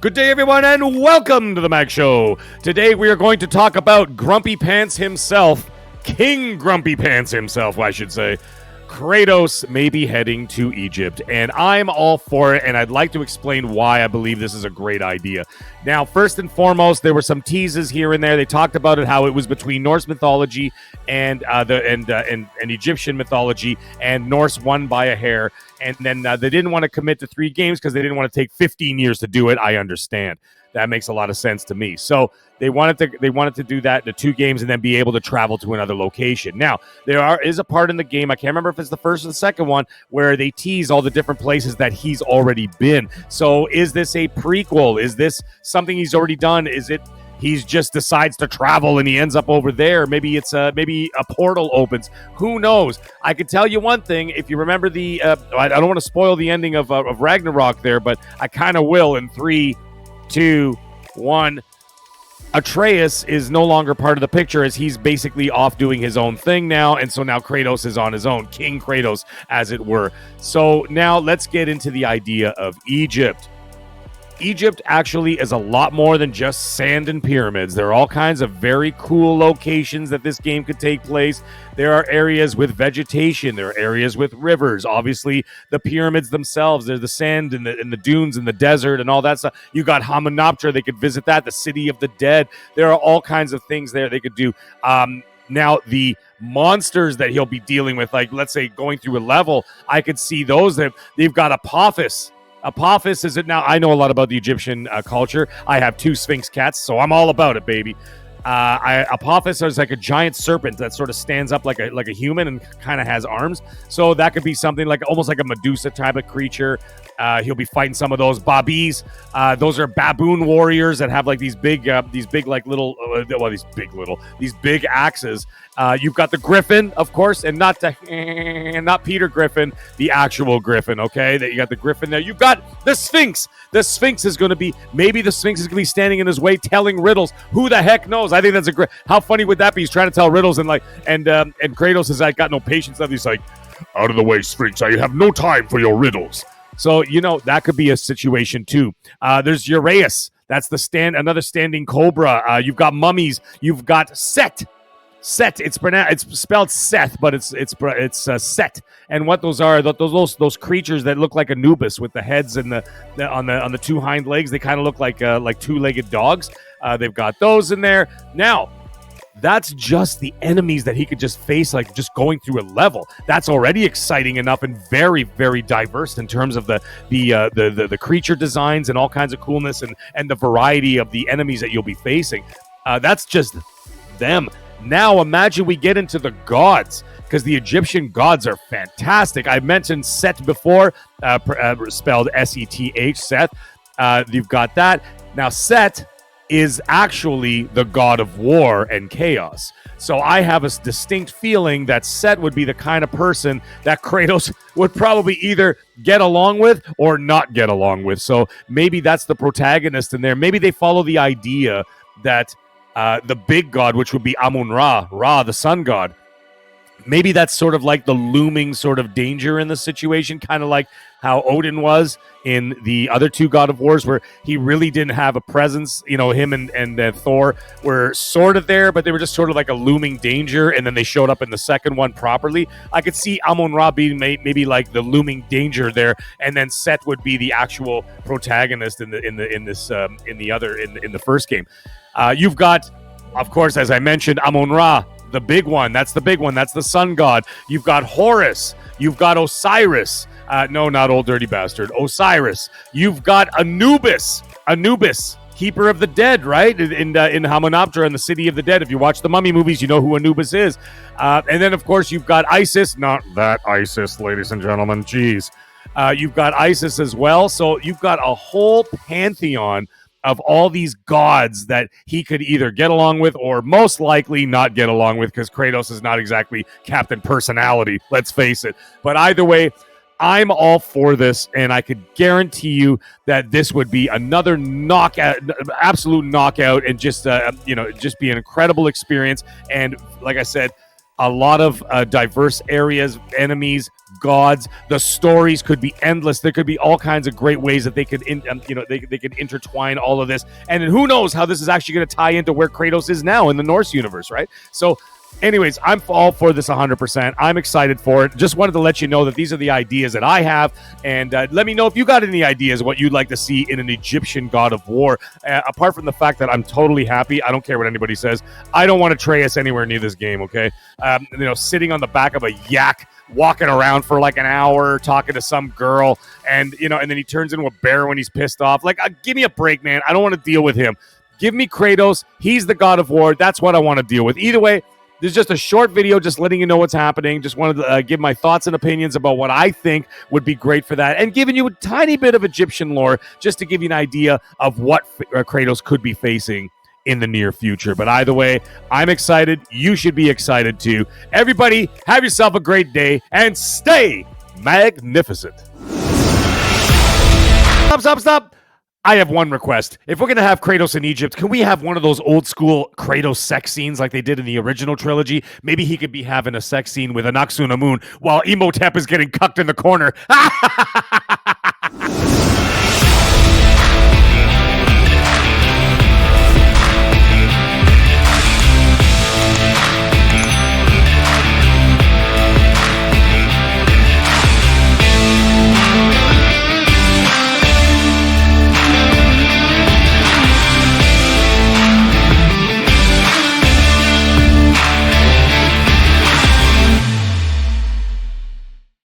Good day, everyone, and welcome to the MAGG Show. Today, we are going to talk about Grumpy Pants himself, King Grumpy Pants himself, I should say. Kratos may be heading to Egypt, and I'm all for it, and I'd like to explain why I believe this is a great idea. Now, first and foremost, there were some teases here and there. They talked about it, how it was between Norse mythology and Egyptian mythology, and Norse won by a hair. And then they didn't want to commit to 3 games because they didn't want to take 15 years to do it. I understand. That makes a lot of sense to me. So they wanted to do that in the 2 games and then be able to travel to another location. Now, there is a part in the game, I can't remember if it's the first or the second one, where they tease all the different places that he's already been. So is this a prequel? Is this something he's already done? Is it he just decides to travel and he ends up over there? Maybe it's maybe a portal opens. Who knows? I can tell you one thing. If you remember the, I don't want to spoil the ending of Ragnarok there, but I kind of will in 3, 2, 1. Atreus is no longer part of the picture as he's basically off doing his own thing now, and so now Kratos is on his own, King Kratos, as it were. So now let's get into the idea of Egypt. Egypt actually is a lot more than just sand and pyramids. There are all kinds of very cool locations that this game could take place. There are areas with vegetation. There are areas with rivers. Obviously, the pyramids themselves. There's the sand and the dunes and the desert and all that stuff. You got Hamunaptra. They could visit that. The city of the dead. There are all kinds of things there they could do. Now, the monsters that he'll be dealing with, like, let's say, going through a level, I could see those. They've got Apophis. Apophis is it now? I know a lot about the Egyptian culture. I have 2 Sphinx cats, so I'm all about it, baby. Apophis is like a giant serpent that sort of stands up like a human and kind of has arms. So that could be something like almost like a Medusa type of creature. He'll be fighting some of those Babis. Those are baboon warriors that have like these big axes. You've got the Griffin, of course, and not Peter Griffin, the actual Griffin. Okay, that you got the Griffin there. You've got the Sphinx. The Sphinx is going to be standing in his way, telling riddles. Who the heck knows? I think that's a great. How funny would that be? He's trying to tell riddles and Kratos is like got no patience. He's like, out of the way, Sphinx. I have no time for your riddles. So, that could be a situation, too. There's Uraeus. That's another standing cobra. You've got mummies. You've got Set. Set. It's spelled Seth, but it's Set. And what those are, those creatures that look like Anubis with the heads and on the 2 hind legs. They kind of look like 2-legged dogs. They've got those in there. Now, that's just the enemies that he could just face, like just going through a level. That's already exciting enough and very, very diverse in terms of the creature designs and all kinds of coolness and the variety of the enemies that you'll be facing. That's just them. Now imagine we get into the gods, because the Egyptian gods are fantastic. I mentioned Set before, spelled S-E-T-H, Seth. You've got that. Now Set is actually the god of war and chaos. So I have a distinct feeling that Set would be the kind of person that Kratos would probably either get along with or not get along with. So maybe that's the protagonist in there. Maybe they follow the idea that the big god, which would be Amun-Ra, the sun god, maybe that's sort of like the looming sort of danger in the situation, kind of like how Odin was in the other 2 God of Wars, where he really didn't have a presence. Him and Thor were sort of there, but they were just sort of like a looming danger, and then they showed up in the second one properly. I could see Amun-Ra being maybe like the looming danger there, and then Set would be the actual protagonist in the first game. You've got, of course, as I mentioned, Amun-Ra, the big one. That's the big one. That's the sun god. You've got Horus. You've got Osiris. No, not old dirty bastard. Osiris. You've got Anubis. Keeper of the dead, right? In Hamunaptra, in the city of the dead. If you watch the Mummy movies, you know who Anubis is. And then, of course, you've got Isis. Not that Isis, ladies and gentlemen. Jeez. You've got Isis as well. So you've got a whole pantheon of all these gods that he could either get along with or most likely not get along with, because Kratos is not exactly Captain Personality, let's face it. But either way, I'm all for this, and I could guarantee you that this would be another knockout, absolute knockout, and just be an incredible experience. And like I said, a lot of diverse areas, enemies, gods. The stories could be endless. There could be all kinds of great ways that they could, they could intertwine all of this. And then who knows how this is actually going to tie into where Kratos is now in the Norse universe, right? So, anyways, I'm all for this 100%. I'm excited for it. Just wanted to let you know that these are the ideas that I have. And let me know if you got any ideas what you'd like to see in an Egyptian god of war. Apart from the fact that I'm totally happy. I don't care what anybody says. I don't want Atreus anywhere near this game, okay? Sitting on the back of a yak, walking around for like an hour, talking to some girl. And then he turns into a bear when he's pissed off. Like, give me a break, man. I don't want to deal with him. Give me Kratos. He's the god of war. That's what I want to deal with. Either way, this is just a short video just letting you know what's happening. Just wanted to give my thoughts and opinions about what I think would be great for that, and giving you a tiny bit of Egyptian lore just to give you an idea of what Kratos could be facing in the near future. But either way, I'm excited. You should be excited too. Everybody, have yourself a great day and stay magnificent. Stop. I have one request. If we're going to have Kratos in Egypt, can we have one of those old school Kratos sex scenes like they did in the original trilogy? Maybe he could be having a sex scene with Anaxuna Moon while Imhotep is getting cucked in the corner.